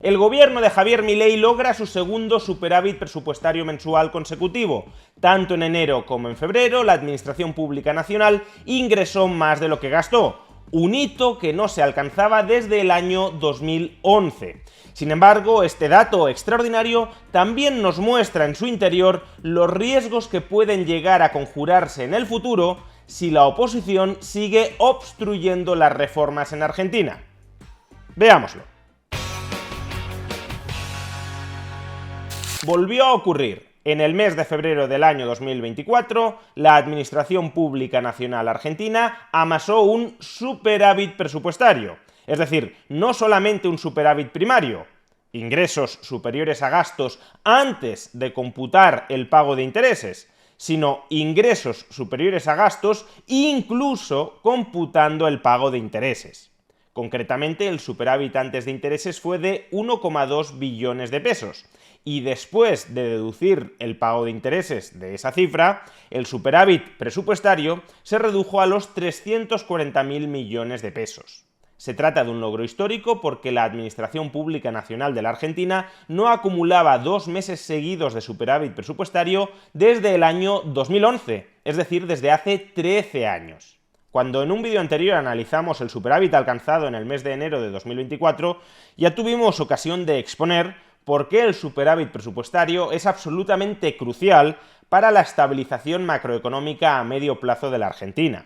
el gobierno de Javier Milei logra su segundo superávit presupuestario mensual consecutivo. Tanto en enero como en febrero, la Administración Pública Nacional ingresó más de lo que gastó, un hito que no se alcanzaba desde el año 2011. Sin embargo, este dato extraordinario también nos muestra en su interior los riesgos que pueden llegar a conjurarse en el futuro si la oposición sigue obstruyendo las reformas en Argentina. Veámoslo. Volvió a ocurrir. En el mes de febrero del año 2024, la Administración Pública Nacional Argentina amasó un superávit presupuestario. Es decir, no solamente un superávit primario, ingresos superiores a gastos antes de computar el pago de intereses, sino ingresos superiores a gastos incluso computando el pago de intereses. Concretamente, el superávit antes de intereses fue de 1,2 billones de pesos. Y después de deducir el pago de intereses de esa cifra, el superávit presupuestario se redujo a los 340.000 millones de pesos. Se trata de un logro histórico porque la Administración Pública Nacional de la Argentina no acumulaba 2 meses seguidos de superávit presupuestario desde el año 2011, es decir, desde hace 13 años. Cuando en un vídeo anterior analizamos el superávit alcanzado en el mes de enero de 2024, ya tuvimos ocasión de exponer por qué el superávit presupuestario es absolutamente crucial para la estabilización macroeconómica a medio plazo de la Argentina.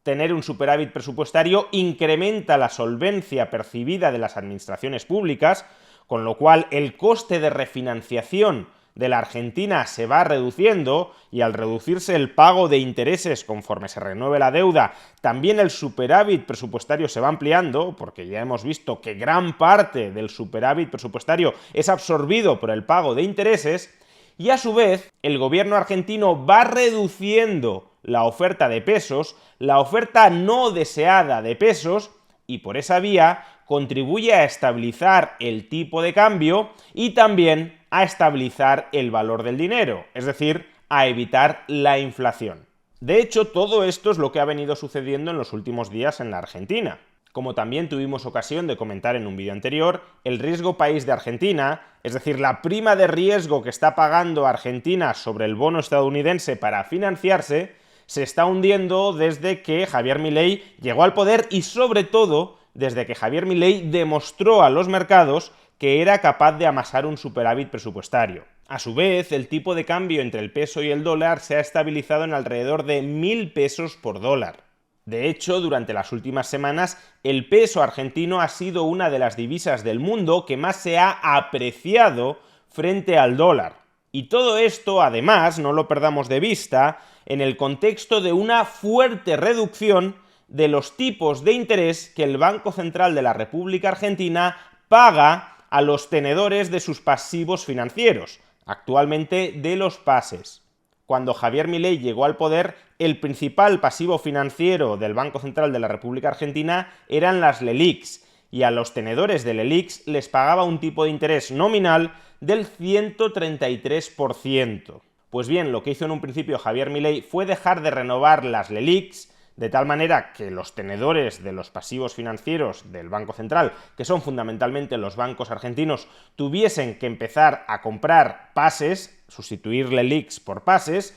Tener un superávit presupuestario incrementa la solvencia percibida de las administraciones públicas, con lo cual el coste de refinanciación de la Argentina se va reduciendo y al reducirse el pago de intereses conforme se renueve la deuda, también el superávit presupuestario se va ampliando, porque ya hemos visto que gran parte del superávit presupuestario es absorbido por el pago de intereses, y a su vez el gobierno argentino va reduciendo la oferta de pesos, la oferta no deseada de pesos, y por esa vía contribuye a estabilizar el tipo de cambio y también a estabilizar el valor del dinero, es decir, a evitar la inflación. De hecho, todo esto es lo que ha venido sucediendo en los últimos días en la Argentina. Como también tuvimos ocasión de comentar en un vídeo anterior, el riesgo país de Argentina, es decir, la prima de riesgo que está pagando Argentina sobre el bono estadounidense para financiarse, se está hundiendo desde que Javier Milei llegó al poder y sobre todo desde que Javier Milei demostró a los mercados que era capaz de amasar un superávit presupuestario. A su vez, el tipo de cambio entre el peso y el dólar se ha estabilizado en alrededor de 1.000 pesos por dólar. De hecho, durante las últimas semanas, el peso argentino ha sido una de las divisas del mundo que más se ha apreciado frente al dólar. Y todo esto, además, no lo perdamos de vista, en el contexto de una fuerte reducción de los tipos de interés que el Banco Central de la República Argentina paga a los tenedores de sus pasivos financieros, actualmente de los pases. Cuando Javier Milei llegó al poder, el principal pasivo financiero del Banco Central de la República Argentina eran las LELIQs, y a los tenedores de LELIQs les pagaba un tipo de interés nominal del 133%. Pues bien, lo que hizo en un principio Javier Milei fue dejar de renovar las LELIQs, de tal manera que los tenedores de los pasivos financieros del Banco Central, que son fundamentalmente los bancos argentinos, tuviesen que empezar a comprar pases, sustituir LELIQs por pases,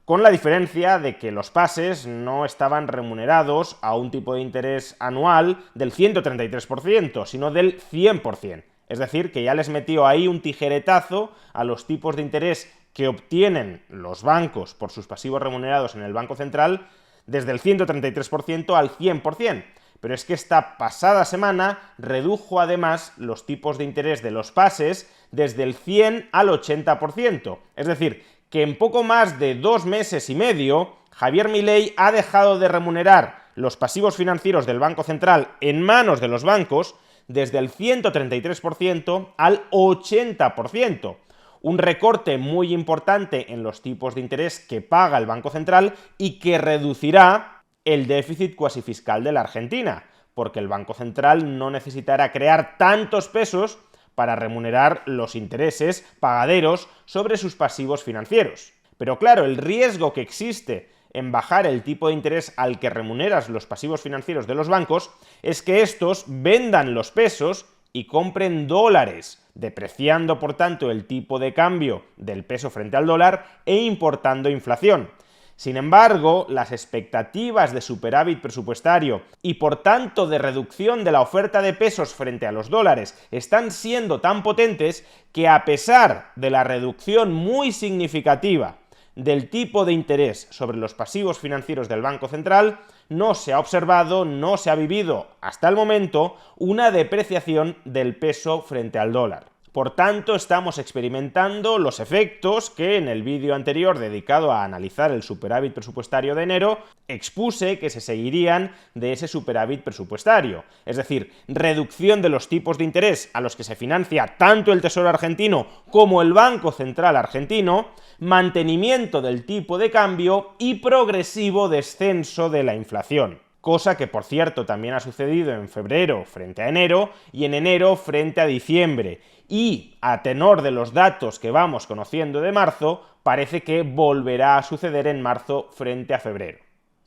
con la diferencia de que los pases no estaban remunerados a un tipo de interés anual del 133%, sino del 100%. Es decir, que ya les metió ahí un tijeretazo a los tipos de interés que obtienen los bancos por sus pasivos remunerados en el Banco Central, desde el 133% al 100%. Pero es que esta pasada semana redujo además los tipos de interés de los pases desde el 100 al 80%. Es decir, que en poco más de 2 meses y medio, Javier Milei ha dejado de remunerar los pasivos financieros del Banco Central en manos de los bancos desde el 133% al 80%. Un recorte muy importante en los tipos de interés que paga el Banco Central y que reducirá el déficit cuasi fiscal de la Argentina, porque el Banco Central no necesitará crear tantos pesos para remunerar los intereses pagaderos sobre sus pasivos financieros. Pero claro, el riesgo que existe en bajar el tipo de interés al que remuneras los pasivos financieros de los bancos es que estos vendan los pesos y compren dólares, depreciando por tanto el tipo de cambio del peso frente al dólar e importando inflación. Sin embargo, las expectativas de superávit presupuestario y por tanto de reducción de la oferta de pesos frente a los dólares están siendo tan potentes que, a pesar de la reducción muy significativa del tipo de interés sobre los pasivos financieros del Banco Central, no se ha observado, no se ha vivido hasta el momento una depreciación del peso frente al dólar. Por tanto, estamos experimentando los efectos que en el vídeo anterior dedicado a analizar el superávit presupuestario de enero expuse que se seguirían de ese superávit presupuestario. Es decir, reducción de los tipos de interés a los que se financia tanto el Tesoro argentino como el Banco Central argentino, mantenimiento del tipo de cambio y progresivo descenso de la inflación. Cosa que, por cierto, también ha sucedido en febrero frente a enero y en enero frente a diciembre. Y, a tenor de los datos que vamos conociendo de marzo, parece que volverá a suceder en marzo frente a febrero.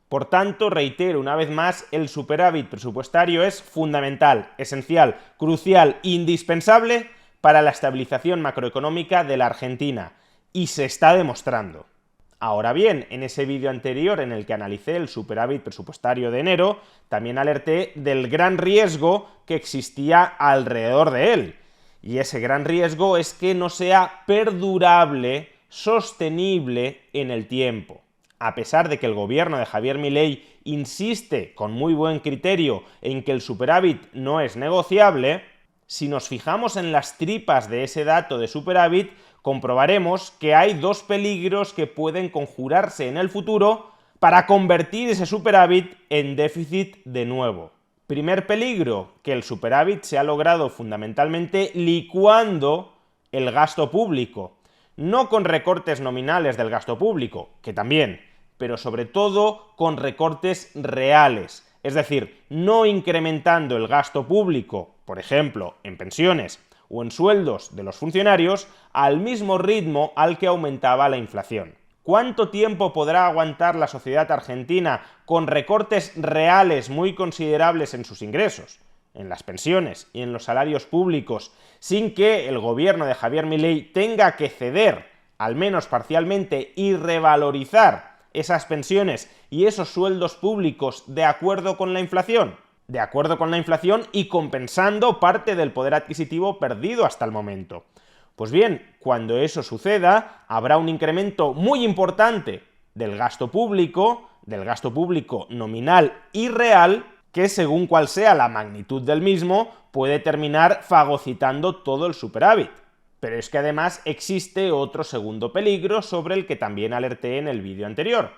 Por tanto, reitero una vez más, el superávit presupuestario es fundamental, esencial, crucial, indispensable para la estabilización macroeconómica de la Argentina. Y se está demostrando. Ahora bien, en ese vídeo anterior en el que analicé el superávit presupuestario de enero, también alerté del gran riesgo que existía alrededor de él. Y ese gran riesgo es que no sea perdurable, sostenible en el tiempo. A pesar de que el gobierno de Javier Milei insiste con muy buen criterio en que el superávit no es negociable, si nos fijamos en las tripas de ese dato de superávit, comprobaremos que hay dos peligros que pueden conjurarse en el futuro para convertir ese superávit en déficit de nuevo. Primer peligro, que el superávit se ha logrado fundamentalmente licuando el gasto público, no con recortes nominales del gasto público, que también, pero sobre todo con recortes reales, es decir, no incrementando el gasto público, por ejemplo, en pensiones o en sueldos de los funcionarios, al mismo ritmo al que aumentaba la inflación. ¿Cuánto tiempo podrá aguantar la sociedad argentina con recortes reales muy considerables en sus ingresos, en las pensiones y en los salarios públicos, sin que el gobierno de Javier Milei tenga que ceder, al menos parcialmente, y revalorizar esas pensiones y esos sueldos públicos de acuerdo con la inflación? De acuerdo con la inflación y compensando parte del poder adquisitivo perdido hasta el momento. Pues bien, cuando eso suceda, habrá un incremento muy importante del gasto público nominal y real, que según cuál sea la magnitud del mismo, puede terminar fagocitando todo el superávit. Pero es que además existe otro segundo peligro sobre el que también alerté en el vídeo anterior.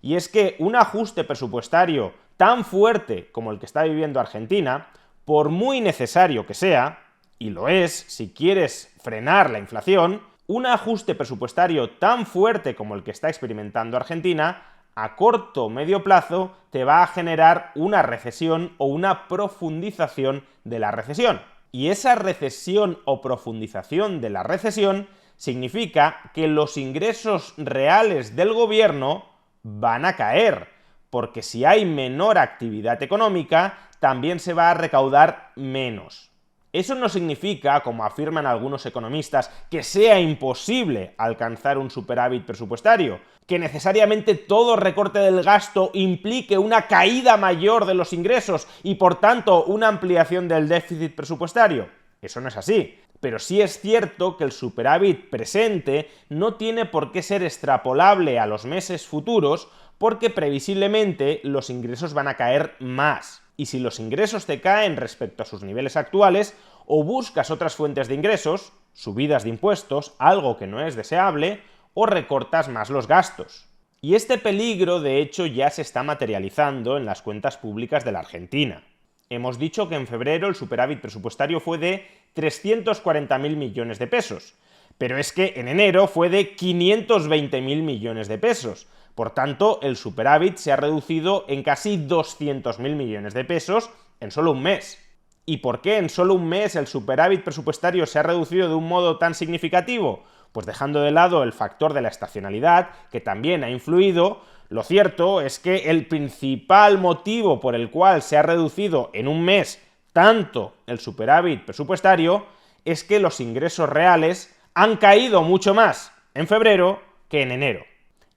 Y es que un ajuste presupuestario tan fuerte como el que está viviendo Argentina, por muy necesario que sea, y lo es si quieres frenar la inflación, un ajuste presupuestario tan fuerte como el que está experimentando Argentina, a corto o medio plazo te va a generar una recesión o una profundización de la recesión. Y esa recesión o profundización de la recesión significa que los ingresos reales del gobierno van a caer, porque si hay menor actividad económica, también se va a recaudar menos. Eso no significa, como afirman algunos economistas, que sea imposible alcanzar un superávit presupuestario, que necesariamente todo recorte del gasto implique una caída mayor de los ingresos y por tanto una ampliación del déficit presupuestario. Eso no es así. Pero sí es cierto que el superávit presente no tiene por qué ser extrapolable a los meses futuros, porque previsiblemente los ingresos van a caer más. Y si los ingresos te caen respecto a sus niveles actuales, o buscas otras fuentes de ingresos, subidas de impuestos, algo que no es deseable, o recortas más los gastos. Y este peligro, de hecho, ya se está materializando en las cuentas públicas de la Argentina. Hemos dicho que en febrero el superávit presupuestario fue de 340.000 millones de pesos, pero es que en enero fue de 520.000 millones de pesos. Por tanto, el superávit se ha reducido en casi 200.000 millones de pesos en solo un mes. ¿Y por qué en solo un mes el superávit presupuestario se ha reducido de un modo tan significativo? Pues dejando de lado el factor de la estacionalidad, que también ha influido, lo cierto es que el principal motivo por el cual se ha reducido en un mes tanto el superávit presupuestario, es que los ingresos reales han caído mucho más en febrero que en enero.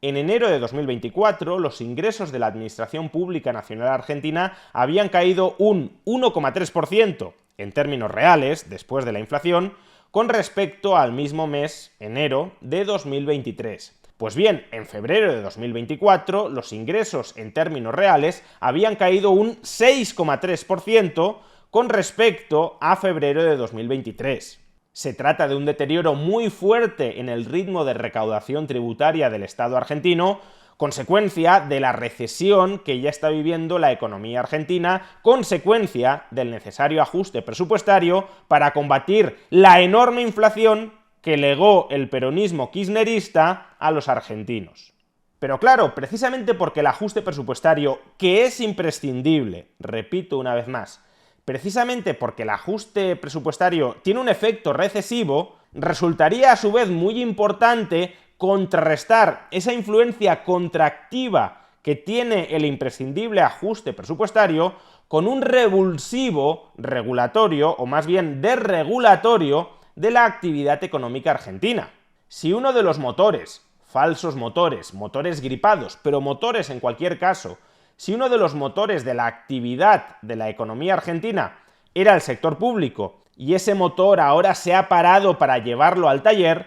En enero de 2024, los ingresos de la Administración Pública Nacional Argentina habían caído un 1,3% en términos reales, después de la inflación, con respecto al mismo mes, enero, de 2023. Pues bien, en febrero de 2024, los ingresos en términos reales habían caído un 6,3% con respecto a febrero de 2023. Se trata de un deterioro muy fuerte en el ritmo de recaudación tributaria del Estado argentino, consecuencia de la recesión que ya está viviendo la economía argentina, consecuencia del necesario ajuste presupuestario para combatir la enorme inflación que legó el peronismo kirchnerista a los argentinos. Pero claro, precisamente porque el ajuste presupuestario, que es imprescindible, repito una vez más, precisamente porque el ajuste presupuestario tiene un efecto recesivo, resultaría a su vez muy importante contrarrestar esa influencia contractiva que tiene el imprescindible ajuste presupuestario con un revulsivo regulatorio, o más bien desregulatorio, de la actividad económica argentina. Si uno de los motores, falsos motores, motores gripados, pero motores en cualquier caso, si uno de los motores de la actividad de la economía argentina era el sector público y ese motor ahora se ha parado para llevarlo al taller,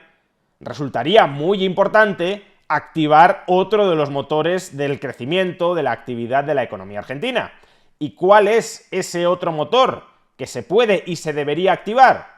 resultaría muy importante activar otro de los motores del crecimiento de la actividad de la economía argentina. ¿Y cuál es ese otro motor que se puede y se debería activar?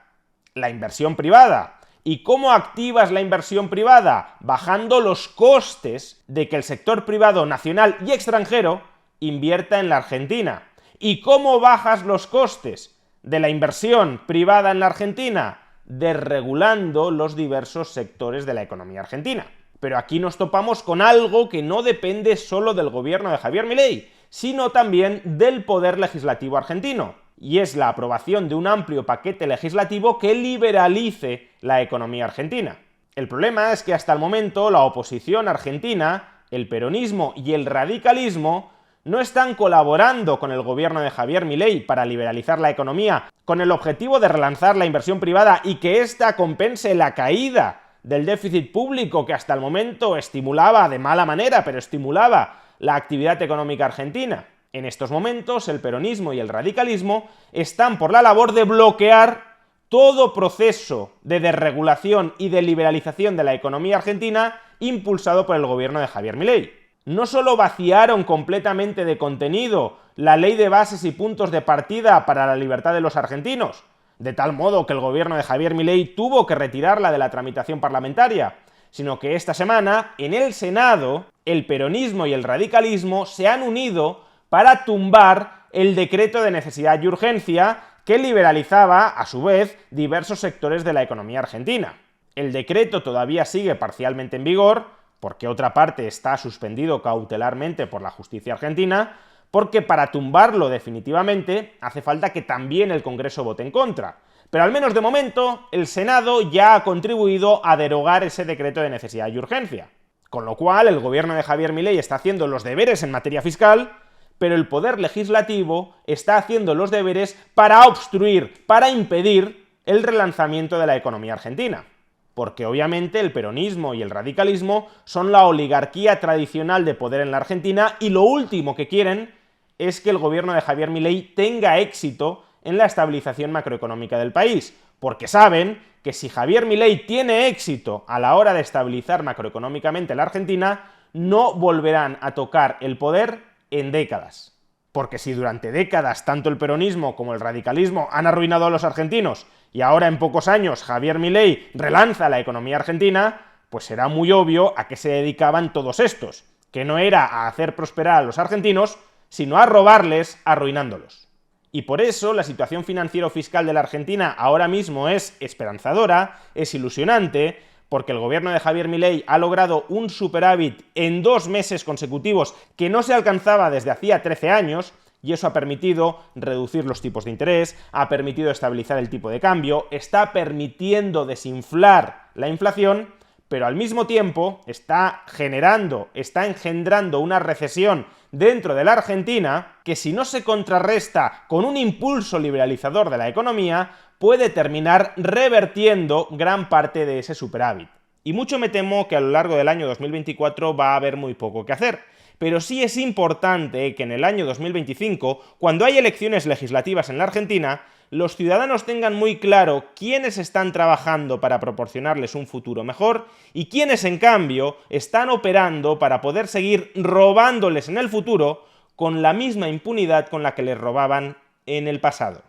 La inversión privada. ¿Y cómo activas la inversión privada? Bajando los costes de que el sector privado nacional y extranjero invierta en la Argentina. ¿Y cómo bajas los costes de la inversión privada en la Argentina? Desregulando los diversos sectores de la economía argentina. Pero aquí nos topamos con algo que no depende solo del gobierno de Javier Milei, sino también del poder legislativo argentino. Y es la aprobación de un amplio paquete legislativo que liberalice la economía argentina. El problema es que hasta el momento la oposición argentina, el peronismo y el radicalismo no están colaborando con el gobierno de Javier Milei para liberalizar la economía con el objetivo de relanzar la inversión privada y que ésta compense la caída del déficit público que hasta el momento estimulaba, de mala manera, pero estimulaba la actividad económica argentina. En estos momentos, el peronismo y el radicalismo están por la labor de bloquear todo proceso de desregulación y de liberalización de la economía argentina impulsado por el gobierno de Javier Milei. No solo vaciaron completamente de contenido la ley de bases y puntos de partida para la libertad de los argentinos, de tal modo que el gobierno de Javier Milei tuvo que retirarla de la tramitación parlamentaria, sino que esta semana, en el Senado, el peronismo y el radicalismo se han unido para tumbar el decreto de necesidad y urgencia que liberalizaba, a su vez, diversos sectores de la economía argentina. El decreto todavía sigue parcialmente en vigor, porque otra parte está suspendido cautelarmente por la justicia argentina, porque para tumbarlo definitivamente hace falta que también el Congreso vote en contra. Pero al menos de momento, el Senado ya ha contribuido a derogar ese decreto de necesidad y urgencia. Con lo cual, el gobierno de Javier Milei está haciendo los deberes en materia fiscal, pero el poder legislativo está haciendo los deberes para obstruir, para impedir el relanzamiento de la economía argentina. Porque obviamente el peronismo y el radicalismo son la oligarquía tradicional de poder en la Argentina y lo último que quieren es que el gobierno de Javier Milei tenga éxito en la estabilización macroeconómica del país, porque saben que si Javier Milei tiene éxito a la hora de estabilizar macroeconómicamente la Argentina, no volverán a tocar el poder en décadas. Porque si durante décadas tanto el peronismo como el radicalismo han arruinado a los argentinos y ahora en pocos años Javier Milei relanza la economía argentina, pues será muy obvio a qué se dedicaban todos estos, que no era a hacer prosperar a los argentinos, sino a robarles arruinándolos. Y por eso la situación financiero-fiscal de la Argentina ahora mismo es esperanzadora, es ilusionante, porque el gobierno de Javier Milei ha logrado un superávit en 2 meses consecutivos que no se alcanzaba desde hacía 13 años, y eso ha permitido reducir los tipos de interés, ha permitido estabilizar el tipo de cambio, está permitiendo desinflar la inflación, pero al mismo tiempo está engendrando una recesión dentro de la Argentina que, si no se contrarresta con un impulso liberalizador de la economía, puede terminar revertiendo gran parte de ese superávit. Y mucho me temo que a lo largo del año 2024 va a haber muy poco que hacer. Pero sí es importante que en el año 2025, cuando hay elecciones legislativas en la Argentina, los ciudadanos tengan muy claro quiénes están trabajando para proporcionarles un futuro mejor y quiénes, en cambio, están operando para poder seguir robándoles en el futuro con la misma impunidad con la que les robaban en el pasado.